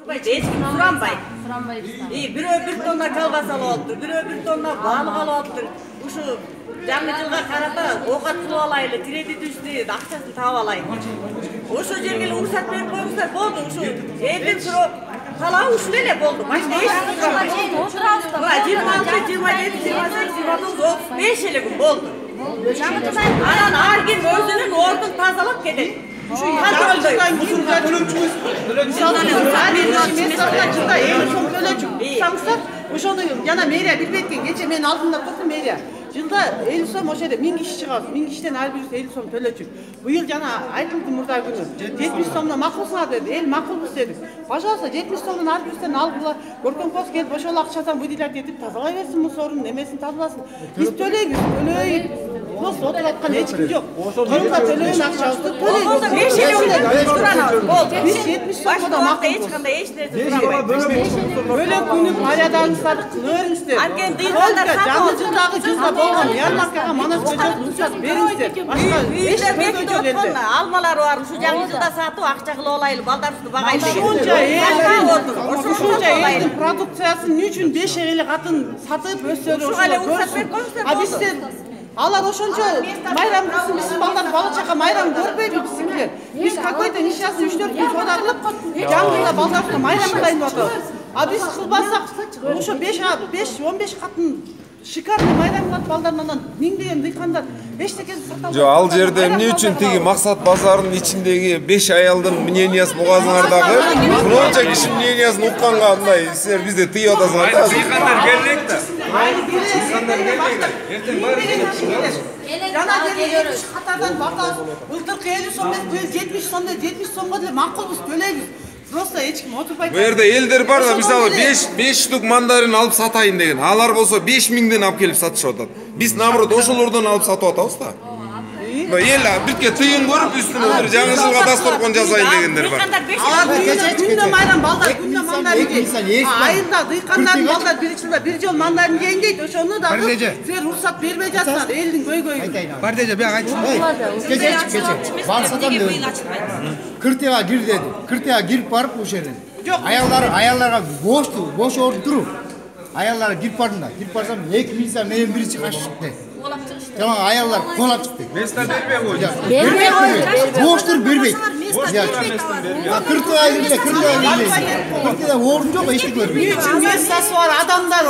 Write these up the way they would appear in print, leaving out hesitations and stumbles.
отпайды, ешкім сұранбайды. Бирөө бир тонна колбаса алып отыр, бирөө бир тонна балық алып отыр. Ушу жаңы жылга карата оокат кылып алайлы, кредит үстү акчасын таап алайын. Ошо жерге уруксат берип коюңуздар, болду. Ушу элдин суроо талабы ушул эле болду. Башка эч нерсе жок. 26, 27, 28, 29, 35 эле күн болду. Анан ар ким өзүнүн ордун тазалап кетет. Ошону жана мэрия билбейт экен. Кече мен алдымда турду мэрия. Жылда 50 сом ошо жерде 1000 киши чыгат. 1000 кишиден ар бирisi 50 сом төлөчү. Быйыл жана айтылды мурда күнү 70 сомдон макулсуңар деди. Эл макулбуз дедик. Пожалуйста, 70 сомдон ар бирисинен алгыла. Көркөм пост келип ошол акчадан выделять этип тазалай берсин мусорун, немесин тазаласын. Биз төлөйбүз, Просто отуруп аткан эч ким жок. Турумга төлөгөн акчабызды төлөйбүз. 5 Биз 70 сомго да макул. Эч кандай эч нерсе суранбайт. Бөлөк күнү порядогуңуздарды кылып бериңиздер. Анткени дыйкандар жаңы жылдагы жылда болгон ярмаркага манас көчөт рұқсат бериңиздер. Башка эч көйгөй жок элде. Алмалары бар, ушу жаңы жылда сатып акча кылып алайлы, балдарыбызды багайлы. Ушунча элдин продукциясын үчүн 5 эле катын сатып өсөрүп ошо. А биздер алар ошончо майрам кылсын, биз балдар бала чака майрам көрбөйбү биздикилер. Биз какой-то несчастный 3-4 күн сода кылып, жаңы жылда балдарыбызды майрам кылайын деп атабыз. А биз кылбасак, ошо 5-15 катын шикарный майрам кылат балдарынан миңдеген дыйкандар эчтекесин сата албайт. Жок, ал жерде эмне үчүн тиги максат базарынын ичиндеги 5 аялдын мнениясын угасыңар дагы, мынча киши мнениясын укканга мындай силер бизди тыйып атасыңар да. Дыйкандар келек да. Жана келер катардан бардабыз. Былтыркы 50 сом эмес, быйыл 70 сом деп 70 сомго деле макулбуз, төлөйбүз. Просто эч ким отурбайт. Бу жерде элдер бар да, мисалы 5 штук мандарин алып сатайын деген. Алар болсо 5000ден алып келип сатышып атат. Биз наоборот ошолордон алып сатып атабыз да. Эл битке тыйын көрүп үстүнө бир жаңы жылга дасторкон жасайын дегендер бар. Күндө майрам балдар, күндө мандарин жейт. Айында дыйкандардын балдар бир жол мандарин жейин дейт. Ошону дагы силер уруксат бербей жатсыңар, элдин көйгөйү. Бардежа бияк айтсын. Кече. Бар сатам деп. Кыртыга кир деди. Кыртыга кирип барып ошол жерден. Аялдарга бош орун туруп. Аялдар кирип бардым. Кирип барсам 2 милиция менен биринчи кашып чыкты. Жана аялдар колап чыкты. Место бербей койду. Бербей койду. Боштур бербейт. Кыртыга кирди. Кыртыга орун жок, эчтеке көрбөйт. Үчүн мессасы бар адамдар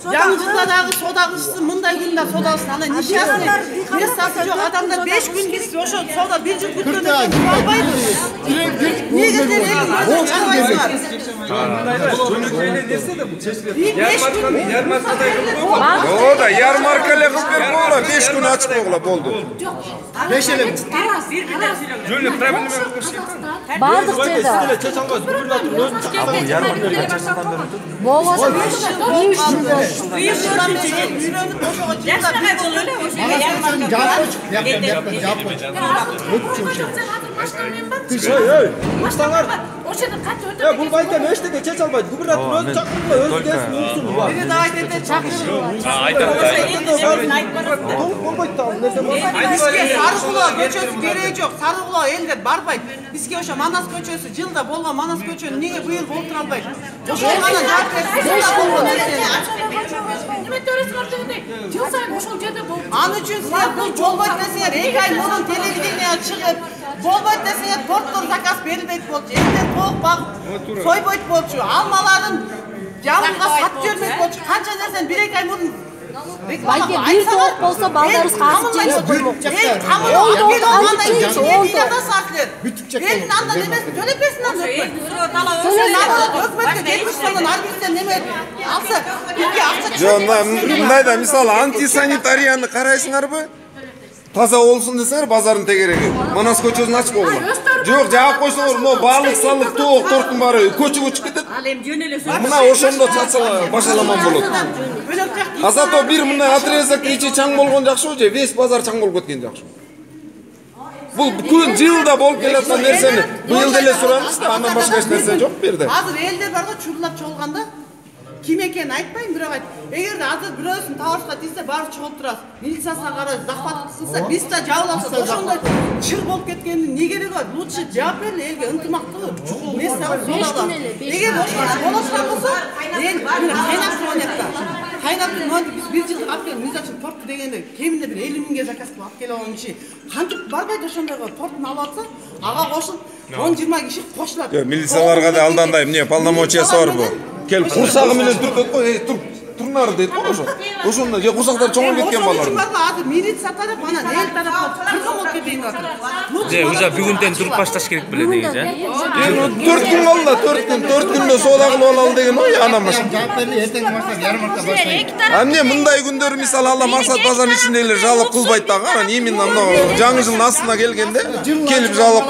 жаңы жылда дагы сода кылышты, мындай күндө сода кылышты. Анан несчастный мессасы жок адамдар 5 күн биз ошо сода 1 жыл күткөндөн кийин албайбы. Неге Оода ярмарка эле кылып берип койгула, 5 күн ачып койгула болду. 5 эле. Жөн проблема Бардык жерде. Болбосо 5 жыл. Жашнагай болду эле ошого Баштаңар. Ошону кантип өтөп? Бул байкем эчтеке чече албайт. Губернатор өзү чакырган, өзү келсин, угсун бар. Бири да айтты чакырып. Болбойт да, нерсе бар. Бизге Сарыкуло көчөсү кереги жок. Сарыкуло элдер барбайт. Бизге ошо Манас көчөсү жылда болгон Манас көчөнү эмнеге быйыл болтура албайт? Ошого гана жооп берсин. Неме төрөсүңөр дегенде, жыл сайын ошол жерде болуп. Аны үчүн силер бул болбойт десеңер, 2 ай мурун телевиденияга чыгып, болбойт десеңер торттон заказ берилбейт болчу. Элдер тоок багып, сойбойт болчу. Алмаларын жамылга сатып жибербейт болчу. Канча нерсени 1-2 ай мурун Байке бир тоок болсо балдарыбыз касып жейт. Элдин анда немесин төлөп берсин анда. Өкмөткө 70 сомдон ар биринен неме алса, бизге акча. Жок, мындай да мисалы антисанитарияны карайсыңарбы? Таза болсун десеңер базардын тегереги. Манас көчөсүн ачып койгула. Жок, жаап койсоңор, могу баалык салык, тоок, торттун баары көчөгө чыгып кетет. Ал эми жөн эле Мына ошондо чачала башаламан болот. Азато бир мындай отрезок ичи чаң болгон жакшыбы же весь базар чаң болуп кеткен жакшыбы? Бул күн жылда болуп келаткан нерсени быйыл деле сураныбыз да, андан башка эч нерсе жок бу жерде. Азыр элдер бар го чурлап чолганда. Ким екенін айтпайын, бірақ айт. Егер де азыр біреусін табарышқа тисе, барып шығып тұрасыз. Милициясына қарай захват қылса, біз та жауласа, ошондой чыр болып кеткенін не керек бар? Лучше жауап берін, елге ынтымақтылық. Не сабыр сола. Егер ошондой болашақ болса, ел қайнап тұрғанекта. Қайнап тұрғанекта біз бір жылдық алып келіп, мисал үшін тортты дегенде кемінде бір 50 мыңға заказ қылып алып келіп алған киши қантип барбайды ошондойго тортун алып атса, ага кошулуп 10-20 киши кошулат. Милицияларга да алдандайм, эмне полномочиясы бар бу. Келип курсагы менен түркөт кой, турнар дейт го ошо. Ошондо же курсактар чоңоюп кеткен балдар. Азыр милиция тарап, анан эл тарап кыргын болуп кетейин атат. Же уже бүгүндөн туруп башташ керек беле деги же. 4 күн калды, 4 күндө соода кылып алалы деген ой анан башка. Жаап берди, эртең баштап ярмарка баштайт. Эмне мындай күндөр мисалы алла максат базарынын ичинде эле жалоп кылбайт дагы, анан именно мына жаңы жылдын астына келгенде келип жалоп